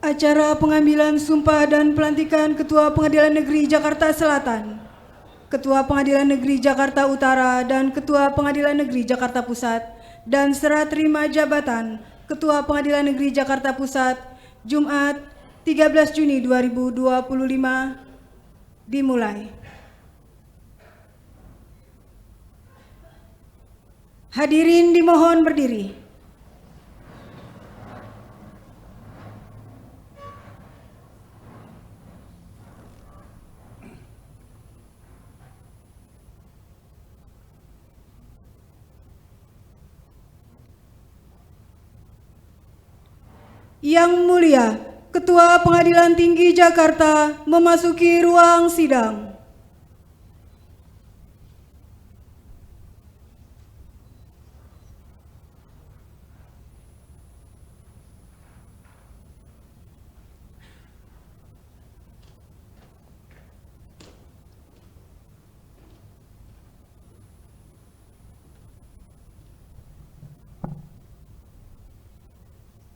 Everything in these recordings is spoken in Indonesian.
Acara pengambilan sumpah dan pelantikan Ketua Pengadilan Negeri Jakarta Selatan, Ketua Pengadilan Negeri Jakarta Utara, dan Ketua Pengadilan Negeri Jakarta Pusat, dan serah terima jabatan Ketua Pengadilan Negeri Jakarta Pusat, Jumat 13 Juni 2025, dimulai. Hadirin dimohon berdiri. Yang Mulia, Ketua Pengadilan Tinggi Jakarta memasuki ruang sidang.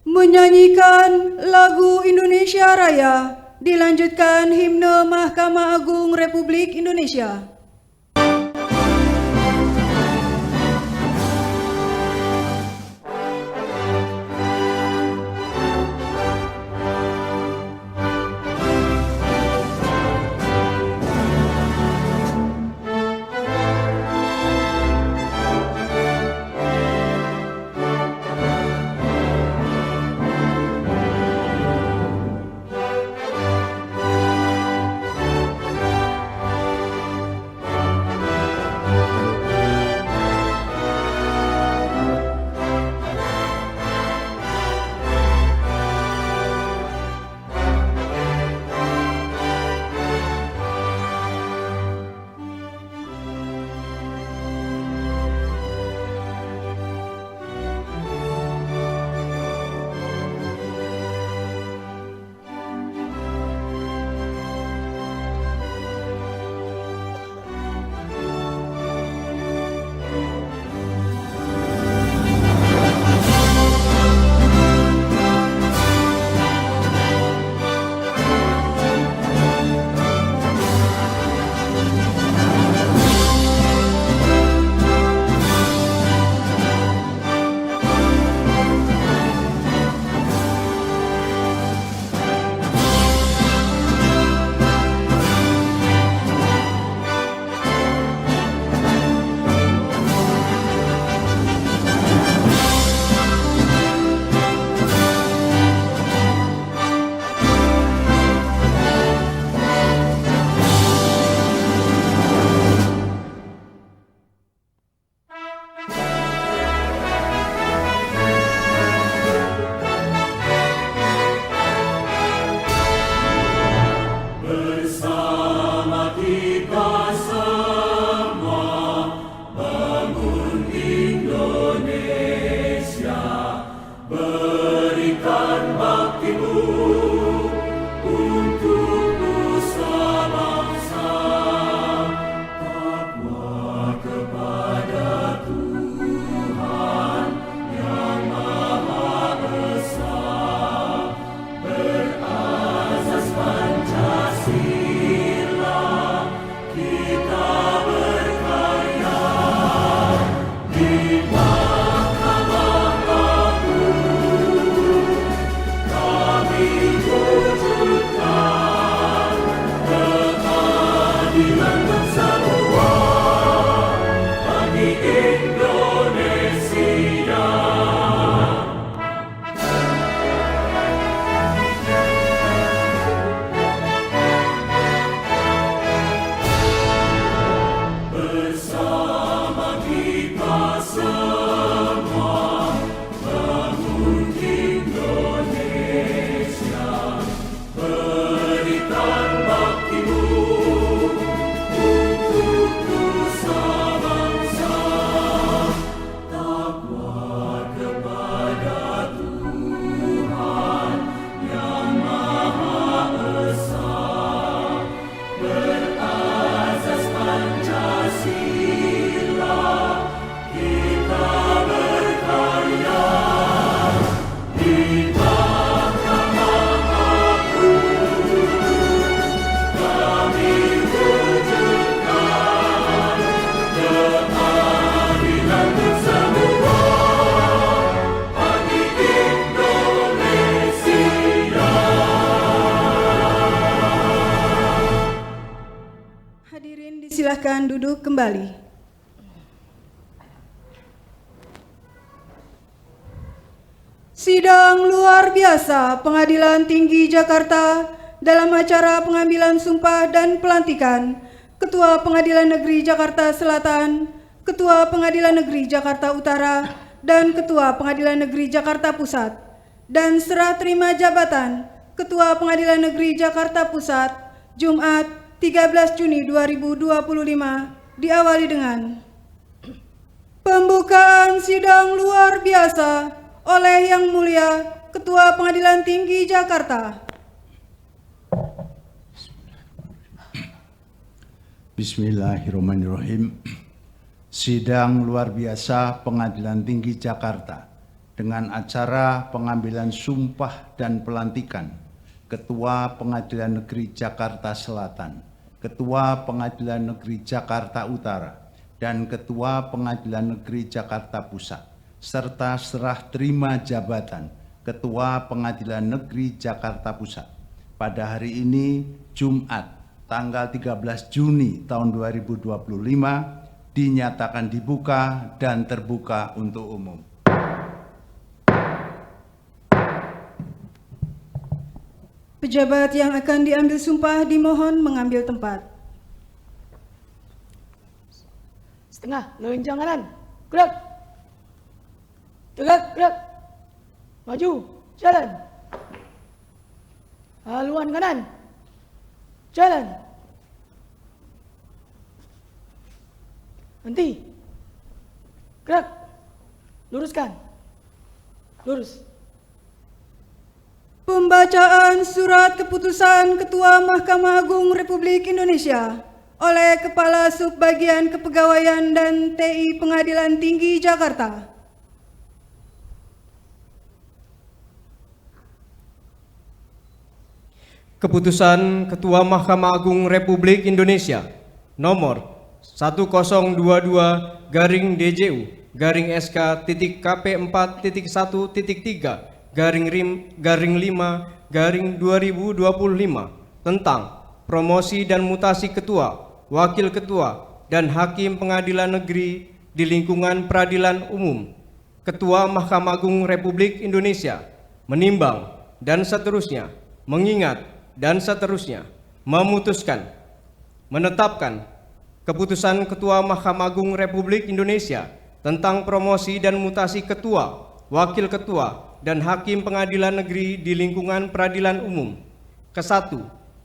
Menyanyikan lagu Indonesia Raya, dilanjutkan himne Mahkamah Agung Republik Indonesia. dipersilahkan duduk kembali. Sidang luar biasa Pengadilan Tinggi Jakarta dalam acara pengambilan sumpah dan pelantikan Ketua Pengadilan Negeri Jakarta Selatan, Ketua Pengadilan Negeri Jakarta Utara, dan Ketua Pengadilan Negeri Jakarta Pusat, dan serah terima jabatan Ketua Pengadilan Negeri Jakarta Pusat Jumat 13 Juni 2025 diawali dengan pembukaan sidang luar biasa oleh Yang Mulia Ketua Pengadilan Tinggi Jakarta. Bismillahirrahmanirrahim. Sidang luar biasa Pengadilan Tinggi Jakarta dengan acara pengambilan sumpah dan pelantikan Ketua Pengadilan Negeri Jakarta Selatan, Ketua Pengadilan Negeri Jakarta Utara, dan Ketua Pengadilan Negeri Jakarta Pusat, serta serah terima jabatan Ketua Pengadilan Negeri Jakarta Pusat pada hari ini Jumat tanggal 13 Juni tahun 2025 dinyatakan dibuka dan terbuka untuk umum. Pejabat yang akan diambil sumpah dimohon mengambil tempat. Setengah, lonjang kanan, gerak. Tegak, gerak. Maju, jalan. Haluan kanan, jalan. Henti. Gerak. Luruskan. Lurus. Pembacaan surat keputusan Ketua Mahkamah Agung Republik Indonesia oleh Kepala Subbagian Kepegawaian dan TI Pengadilan Tinggi Jakarta. Keputusan Ketua Mahkamah Agung Republik Indonesia nomor 1022-SK.1.3/5/2025 tentang promosi dan mutasi ketua, wakil ketua, dan hakim pengadilan negeri di lingkungan peradilan umum. Ketua Mahkamah Agung Republik Indonesia menimbang dan seterusnya, mengingat dan seterusnya, memutuskan, menetapkan keputusan Ketua Mahkamah Agung Republik Indonesia tentang promosi dan mutasi ketua, wakil ketua, dan hakim pengadilan negeri di lingkungan peradilan umum. Ke-1,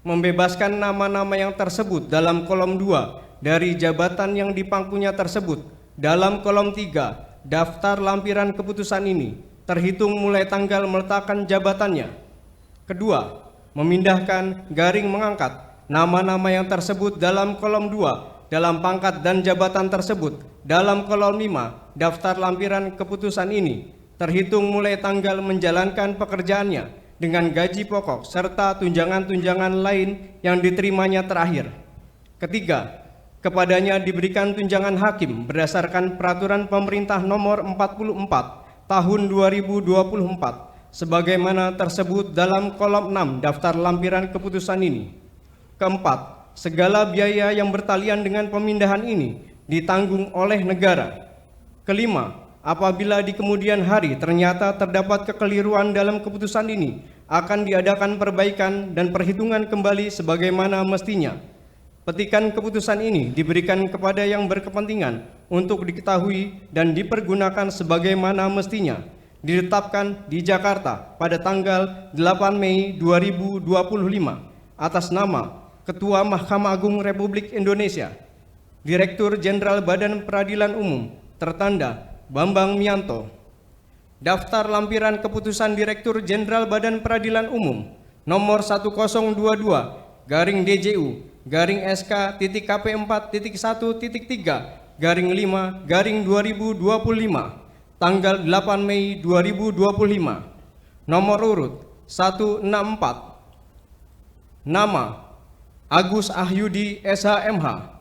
membebaskan nama-nama yang tersebut dalam kolom 2 dari jabatan yang dipangkunya tersebut dalam kolom 3 daftar lampiran keputusan ini terhitung mulai tanggal meletakkan jabatannya. Kedua, memindahkan garing mengangkat nama-nama yang tersebut dalam kolom 2 dalam pangkat dan jabatan tersebut dalam kolom 5 daftar lampiran keputusan ini terhitung mulai tanggal menjalankan pekerjaannya dengan gaji pokok serta tunjangan-tunjangan lain yang diterimanya terakhir. Ketiga, kepadanya diberikan tunjangan hakim berdasarkan peraturan pemerintah nomor 44 tahun 2024 sebagaimana tersebut dalam kolom 6 daftar lampiran keputusan ini. Keempat, segala biaya yang bertalian dengan pemindahan ini ditanggung oleh negara. Kelima, apabila di kemudian hari ternyata terdapat kekeliruan dalam keputusan ini, akan diadakan perbaikan dan perhitungan kembali sebagaimana mestinya. Petikan keputusan ini diberikan kepada yang berkepentingan untuk diketahui dan dipergunakan sebagaimana mestinya. Ditetapkan di Jakarta pada tanggal 8 Mei 2025 atas nama Ketua Mahkamah Agung Republik Indonesia, Direktur Jenderal Badan Peradilan Umum, tertanda Bambang Mianto. Daftar lampiran keputusan Direktur Jenderal Badan Peradilan Umum nomor 1022-DJU/SK.TKP4.1.3/5/2025 tanggal 8 Mei 2025. Nomor urut 164. Nama Agus Ahyudi SHMH,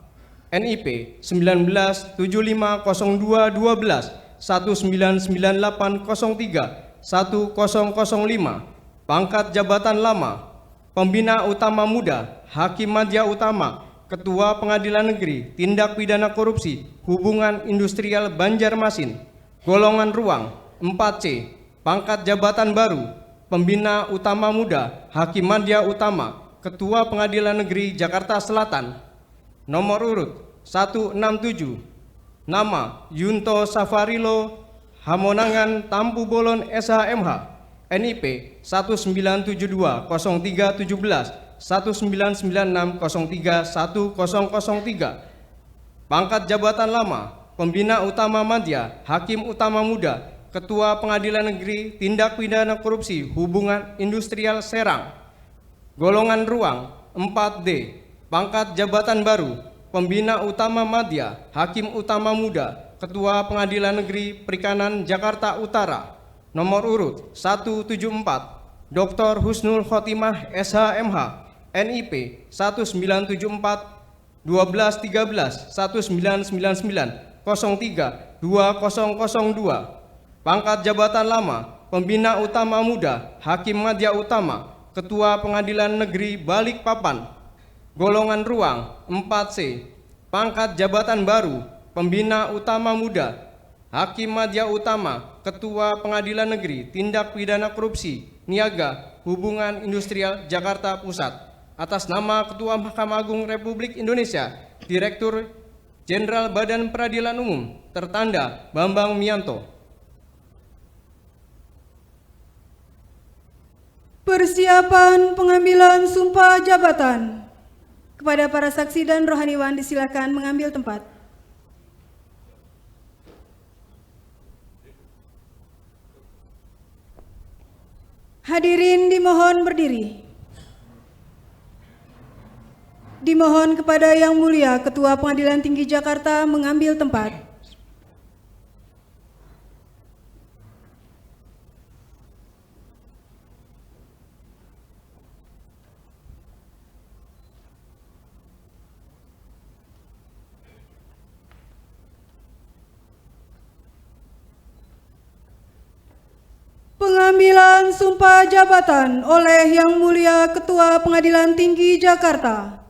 NIP 19750212-199803-1005, pangkat jabatan lama, Pembina Utama Muda, Hakim Madya Utama Ketua Pengadilan Negeri Tindak Pidana Korupsi Hubungan Industrial Banjarmasin. Golongan ruang 4C, pangkat jabatan baru, Pembina Utama Muda, Hakim Madya Utama, Ketua Pengadilan Negeri Jakarta Selatan. Nomor urut 167, nama Yunto Safarilo Hamonangan Tampu Bolon SHMH, NIP 1972031 1996031003. Pangkat jabatan lama, Pembina Utama Madya, Hakim Utama Muda, Ketua Pengadilan Negeri Tindak Pidana Korupsi Hubungan Industrial Serang. Golongan ruang 4D, pangkat jabatan baru, Pembina Utama Madya, Hakim Utama Muda, Ketua Pengadilan Negeri Perikanan Jakarta Utara. Nomor urut 174, Dr. Husnul Khotimah SHMH, NIP 1974 1213 1999 03 2002. Pangkat jabatan lama, Pembina Utama Muda, Hakim Madya Utama, Ketua Pengadilan Negeri Balikpapan. Golongan ruang 4C, pangkat jabatan baru, Pembina Utama Muda, Hakim Madya Utama, Ketua Pengadilan Negeri Tindak Pidana Korupsi Niaga Hubungan Industrial Jakarta Pusat. Atas nama Ketua Mahkamah Agung Republik Indonesia, Direktur Jenderal Badan Peradilan Umum, tertanda Bambang Mianto. Persiapan pengambilan sumpah jabatan. Kepada para saksi dan rohaniwan disilakan mengambil tempat. Hadirin dimohon berdiri. Dimohon kepada Yang Mulia Ketua Pengadilan Tinggi Jakarta mengambil tempat. Pengambilan sumpah jabatan oleh Yang Mulia Ketua Pengadilan Tinggi Jakarta.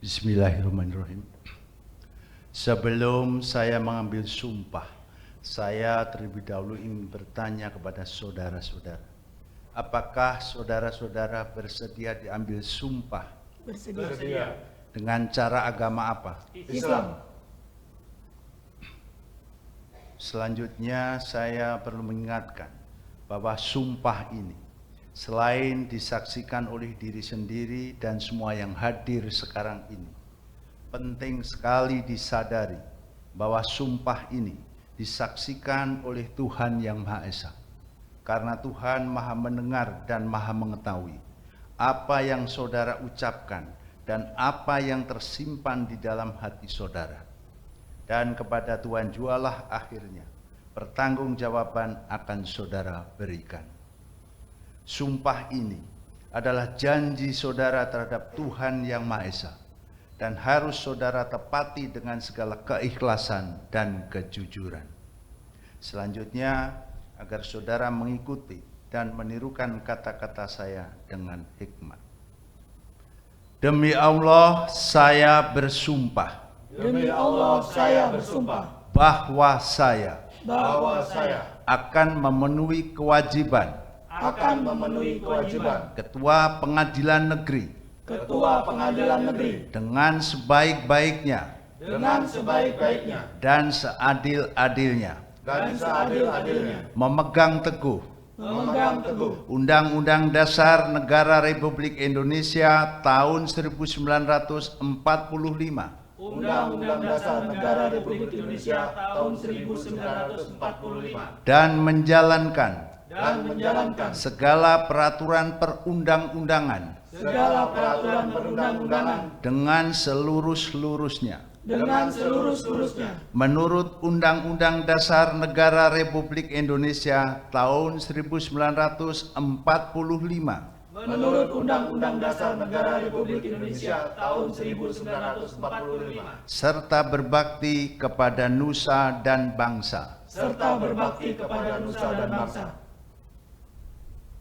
Bismillahirrahmanirrahim. Sebelum saya mengambil sumpah, saya terlebih dahulu ingin bertanya kepada saudara-saudara. Apakah saudara-saudara bersedia diambil sumpah? Bersedia. Dengan cara agama apa? Islam. Selanjutnya saya perlu mengingatkan bahwa sumpah ini selain disaksikan oleh diri sendiri dan semua yang hadir sekarang ini, penting sekali disadari bahwa sumpah ini disaksikan oleh Tuhan Yang Maha Esa. Karena Tuhan Maha mendengar dan Maha mengetahui apa yang saudara ucapkan dan apa yang tersimpan di dalam hati saudara. Dan kepada Tuhan jualah akhirnya pertanggungjawaban akan saudara berikan. Sumpah ini adalah janji saudara terhadap Tuhan Yang Maha Esa dan harus saudara tepati dengan segala keikhlasan dan kejujuran. Selanjutnya, agar saudara mengikuti dan menirukan kata-kata saya dengan hikmat. Demi Allah, saya bersumpah. Demi Allah saya bersumpah Bahwa saya akan memenuhi kewajiban memenuhi kewajiban Ketua Pengadilan Negeri Ketua Pengadilan Negeri dengan sebaik-baiknya dengan sebaik-baiknya dan seadil-adilnya, memegang teguh Undang-Undang Dasar Negara Republik Indonesia tahun 1945, Undang-Undang Dasar Negara Republik Indonesia tahun 1945, dan menjalankan segala segala peraturan perundang-undangan dengan seluruh-seluruhnya menurut Undang-Undang Dasar Negara Republik Indonesia tahun 1945, menurut Undang-Undang Dasar Negara Republik Indonesia tahun 1945, serta berbakti kepada nusa dan bangsa.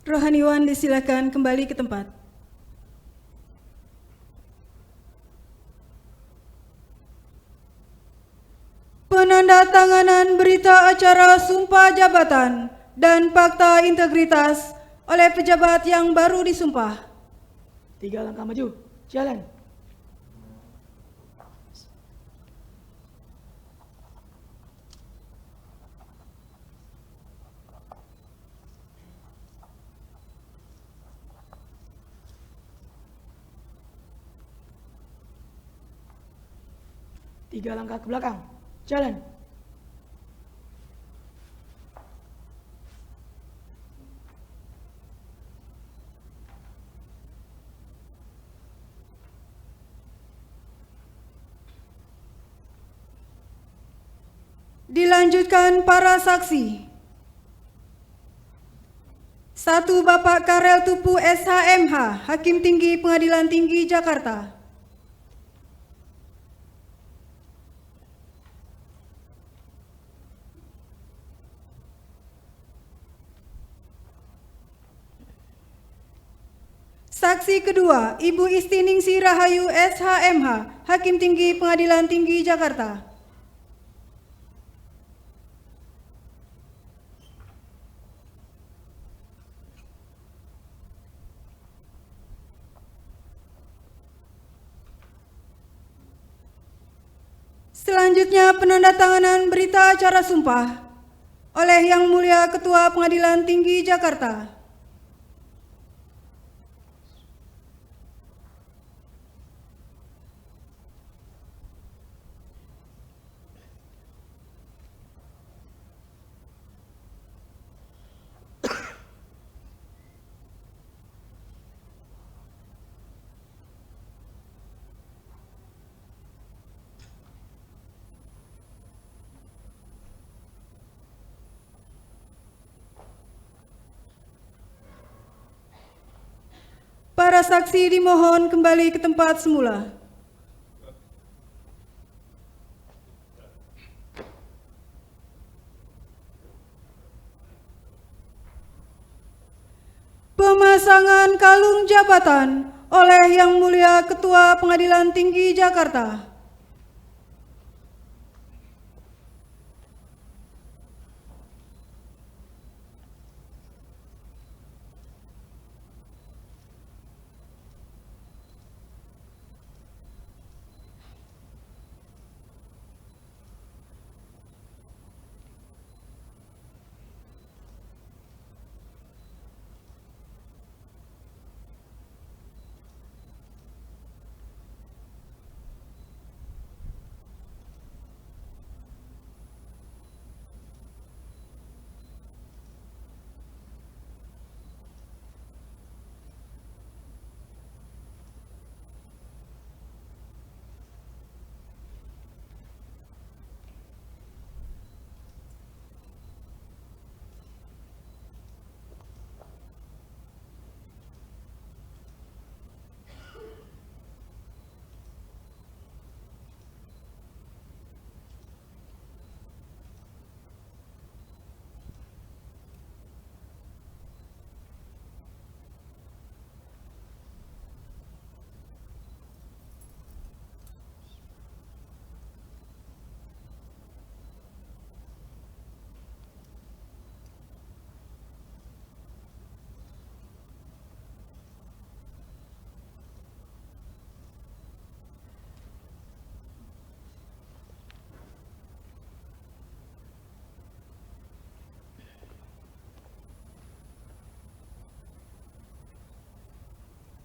Rohaniwan disilakan kembali ke tempat. Penandatanganan berita acara sumpah jabatan dan fakta integritas oleh pejabat yang baru disumpah. 3 langkah maju, jalan. Tiga langkah ke belakang, jalan. Dilanjutkan para saksi. 1. Bapak Karel Tupu SHMH, Hakim Tinggi Pengadilan Tinggi Jakarta. Saksi kedua, Ibu Istiningsi Rahayu SHMH, Hakim Tinggi Pengadilan Tinggi Jakarta. Selanjutnya penandatanganan berita acara sumpah oleh Yang Mulia Ketua Pengadilan Tinggi Jakarta. Para saksi dimohon kembali ke tempat semula. Pemasangan kalung jabatan oleh Yang Mulia Ketua Pengadilan Tinggi Jakarta.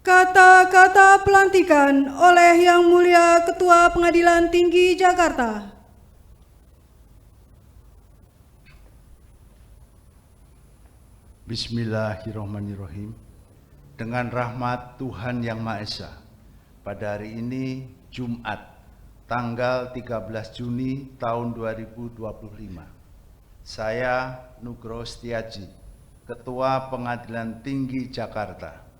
Kata-kata pelantikan oleh Yang Mulia Ketua Pengadilan Tinggi Jakarta. Bismillahirrahmanirrahim. Dengan rahmat Tuhan Yang Maha Esa, pada hari ini Jumat, tanggal 13 Juni tahun 2025, saya Nugroho Setiaji, Ketua Pengadilan Tinggi Jakarta,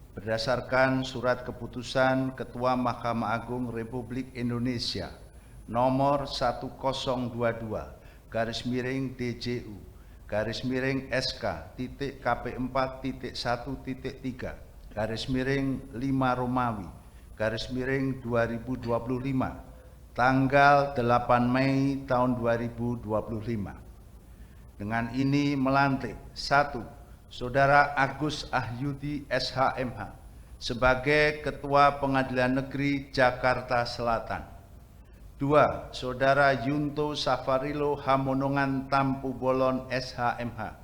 berdasarkan surat keputusan Ketua Mahkamah Agung Republik Indonesia nomor 1022/DJU garis miring SK titik KP4 titik 1 titik 3 garis miring 5 Romawi garis miring 2025 tanggal 8 Mei tahun 2025. Dengan ini melantik 1. Saudara Agus Ahyudi SHMH sebagai Ketua Pengadilan Negeri Jakarta Selatan. 2. Saudara Yunto Safarilo Hamonongan Tampu Bolon SHMH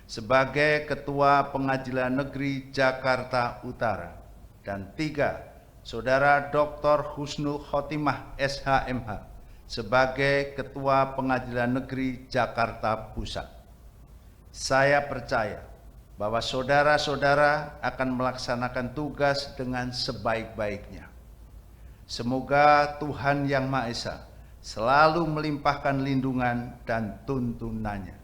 sebagai Ketua Pengadilan Negeri Jakarta Utara. Dan 3. Saudara Dr. Husnul Khotimah SHMH sebagai Ketua Pengadilan Negeri Jakarta Pusat. Saya percaya bahwa saudara-saudara akan melaksanakan tugas dengan sebaik-baiknya. Semoga Tuhan Yang Maha Esa selalu melimpahkan lindungan dan tuntunannya.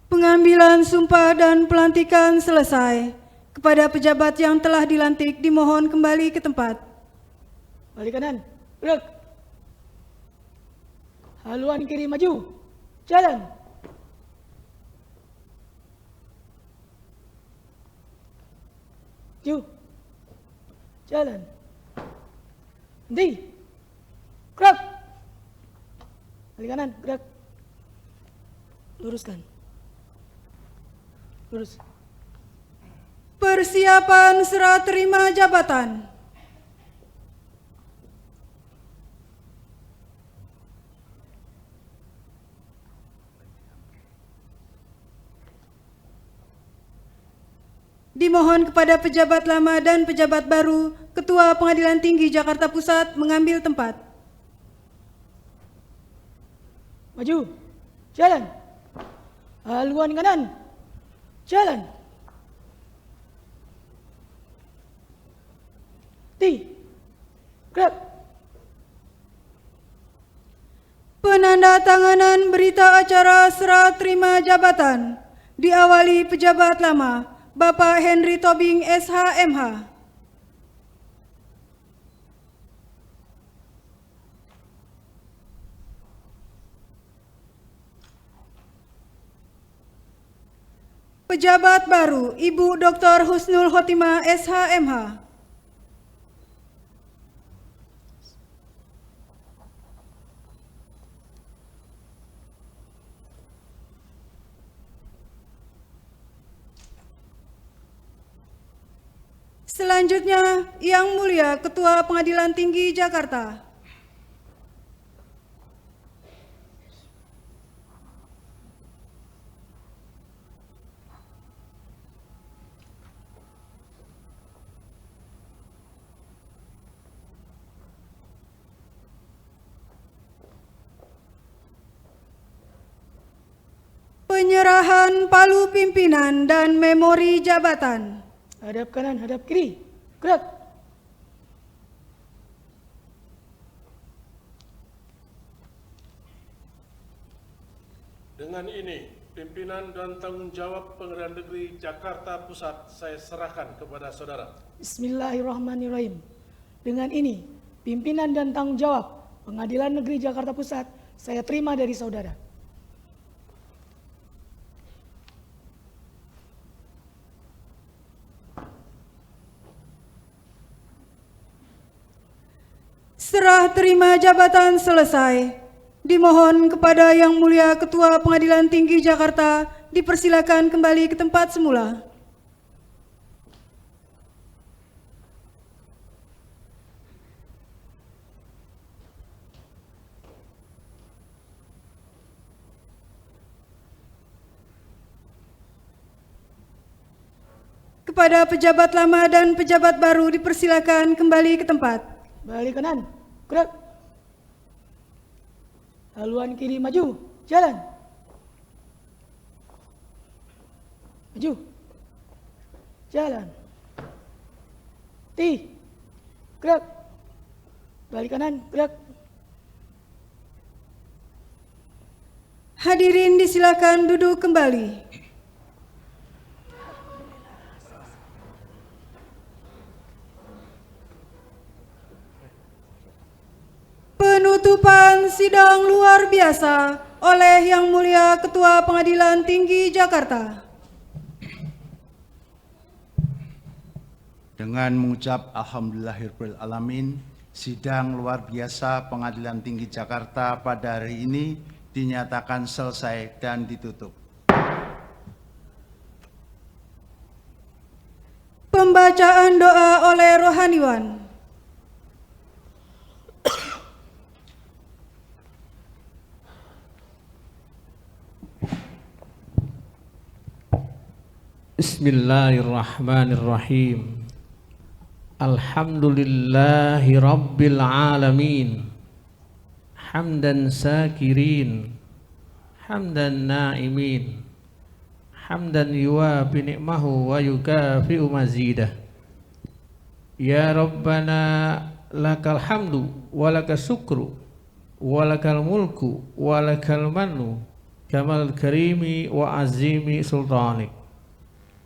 Pengambilan sumpah dan pelantikan selesai. Kepada pejabat yang telah dilantik dimohon kembali ke tempat. Balik kanan, gerak. Haluan kiri maju, jalan. Maju, jalan. Henti, gerak. Balik kanan, gerak. Luruskan. Lurus. Persiapan serah terima jabatan. Dimohon kepada pejabat lama dan pejabat baru, Ketua Pengadilan Tinggi Jakarta Pusat mengambil tempat. Maju, jalan. Haluan kanan, jalan. Gerak. Penandatanganan berita acara serah terima jabatan diawali pejabat lama, Bapak Henry Tobing SHMH. Pejabat baru, Ibu Dr. Husnul Khotimah SHMH. Selanjutnya, Yang Mulia Ketua Pengadilan Tinggi Jakarta. Penyerahan palu pimpinan dan memori jabatan. Hadap kanan, hadap kiri. Gerak. Dengan ini, pimpinan dan tanggung jawab Pengadilan Negeri Jakarta Pusat saya serahkan kepada saudara. Bismillahirrahmanirrahim. Dengan ini, pimpinan dan tanggung jawab Pengadilan Negeri Jakarta Pusat saya terima dari saudara. Serah terima jabatan selesai. Dimohon kepada Yang Mulia Ketua Pengadilan Tinggi Jakarta dipersilakan kembali ke tempat semula. Kepada pejabat lama dan pejabat baru dipersilakan kembali ke tempat. Balik kanan, gerak. Haluan kiri maju, jalan. Maju. Jalan. Gerak. Balik kanan, gerak. Hadirin disilakan duduk kembali. Penutupan sidang luar biasa oleh Yang Mulia Ketua Pengadilan Tinggi Jakarta. Dengan mengucap Alhamdulillahirrahmanirrahim, sidang luar biasa Pengadilan Tinggi Jakarta pada hari ini dinyatakan selesai dan ditutup. Pembacaan doa oleh rohaniwan. Bismillahirrahmanirrahim. Alhamdulillahi rabbil alamin. Hamdan sakirin, hamdan na'imin, hamdan yuwafi ni'mahu wa yukafi'u mazidah. Ya Rabbana lakal hamdu wa lakal syukru wa lakal mulku wa lakal mannu kamal karimi wa azimi sultanik.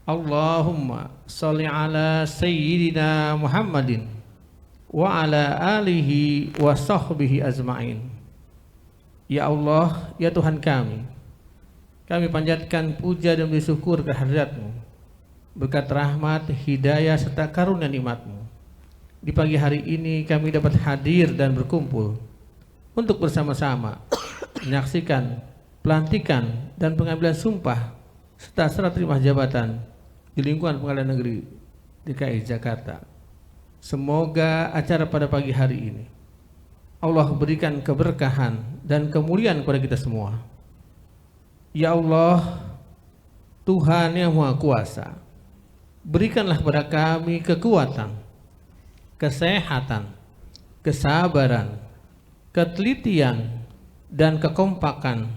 Allahumma salli ala sayyidina Muhammadin wa ala alihi wa sahbihi azma'in. Ya Allah, ya Tuhan kami panjatkan puja dan bersyukur kehadirat-Mu berkat rahmat, hidayah serta karunia nikmat-Mu. Di pagi hari ini kami dapat hadir dan berkumpul untuk bersama-sama menyaksikan pelantikan dan pengambilan sumpah serta serah terima jabatan di lingkungan Pengadilan Negeri DKI Jakarta. Semoga acara pada pagi hari ini Allah berikan keberkahan dan kemuliaan kepada kita semua. Ya Allah, Tuhan yang Maha Kuasa, berikanlah kepada kami kekuatan, kesehatan, kesabaran, ketelitian, dan kekompakan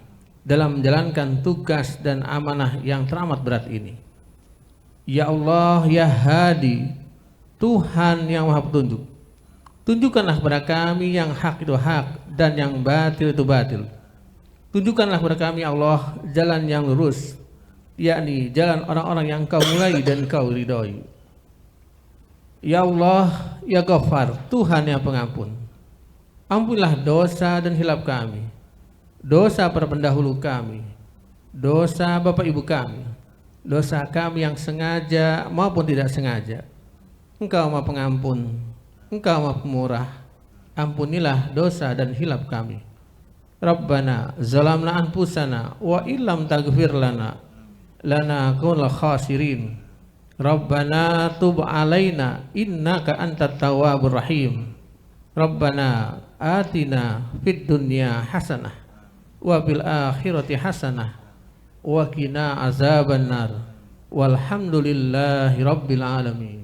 dalam menjalankan tugas dan amanah yang teramat berat ini. Ya Allah, ya Hadi, Tuhan yang Maha Petunjuk, tunjukkanlah kepada kami yang hak itu hak dan yang batil itu batil. Tunjukkanlah kepada kami Allah jalan yang lurus, yakni jalan orang-orang yang Kau mulai dan Kau ridhoi. Ya Allah, ya Ghaffar, Tuhan yang pengampun, ampunilah dosa dan hilaf kami, dosa para pendahulu kami, dosa bapak ibu kami, dosa kami yang sengaja maupun tidak sengaja. Engkau Maha Pengampun, Engkau Maha Pemurah, ampunilah dosa dan hilaf kami. Rabbana zalamna anfusana wa illam taghfir lana lanakunal khasirin. Rabbana tub alaina innaka antat tawwabur rahim. Rabbana atina fid dunya hasanah wa fil akhirati hasanah wa qina azabannar. Walhamdulillahi rabbil alamin.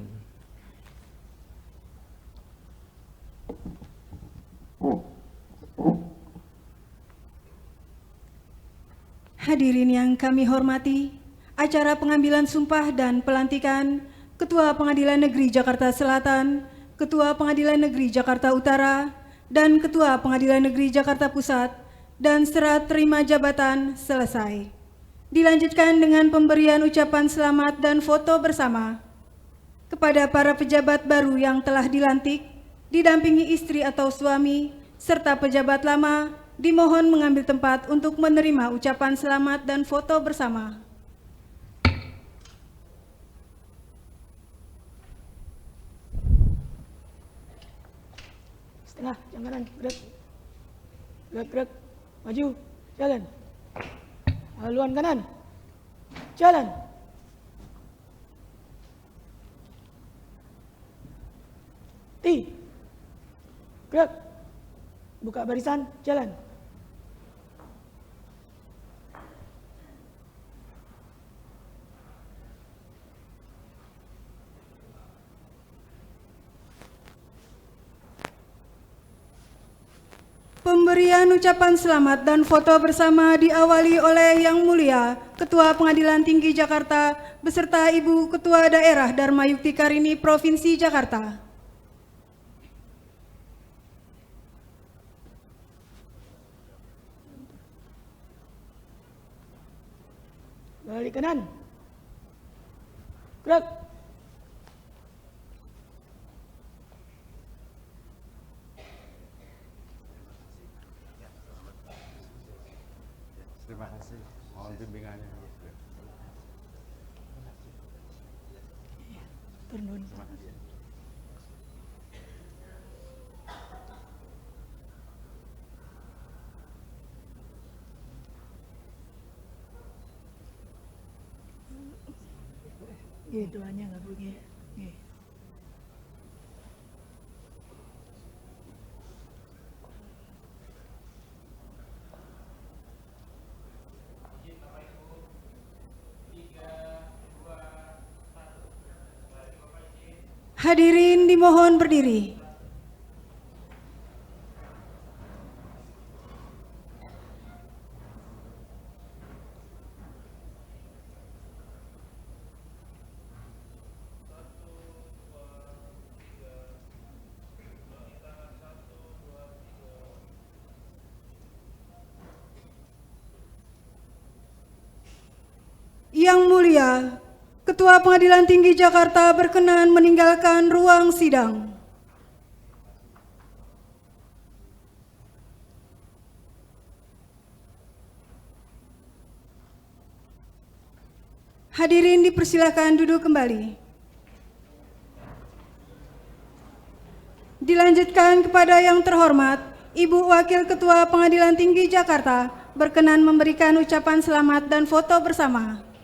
Hadirin yang kami hormati, acara pengambilan sumpah dan pelantikan Ketua Pengadilan Negeri Jakarta Selatan, Ketua Pengadilan Negeri Jakarta Utara, dan Ketua Pengadilan Negeri Jakarta Pusat dan serah terima jabatan selesai. Dilanjutkan dengan pemberian ucapan selamat dan foto bersama. Kepada para pejabat baru yang telah dilantik, didampingi istri atau suami, serta pejabat lama, dimohon mengambil tempat untuk menerima ucapan selamat dan foto bersama. Setengah, yang kanan, gerak. Gerak, maju, jalan. Haluan kanan, jalan. Gerak. Buka barisan, jalan. Pemberian ucapan selamat dan foto bersama diawali oleh Yang Mulia Ketua Pengadilan Tinggi Jakarta beserta Ibu Ketua Daerah Dharma Yukti Karini Provinsi Jakarta. Balik kanan. Gerak. Terima kasih. Mohon bimbingannya. Turun. Gitu hanya nggak pergi. Hadirin dimohon berdiri. Yang Mulia Ketua Pengadilan Tinggi Jakarta berkenan meninggalkan ruang sidang. Hadirin dipersilakan duduk kembali. Dilanjutkan kepada yang terhormat, Ibu Wakil Ketua Pengadilan Tinggi Jakarta berkenan memberikan ucapan selamat dan foto bersama.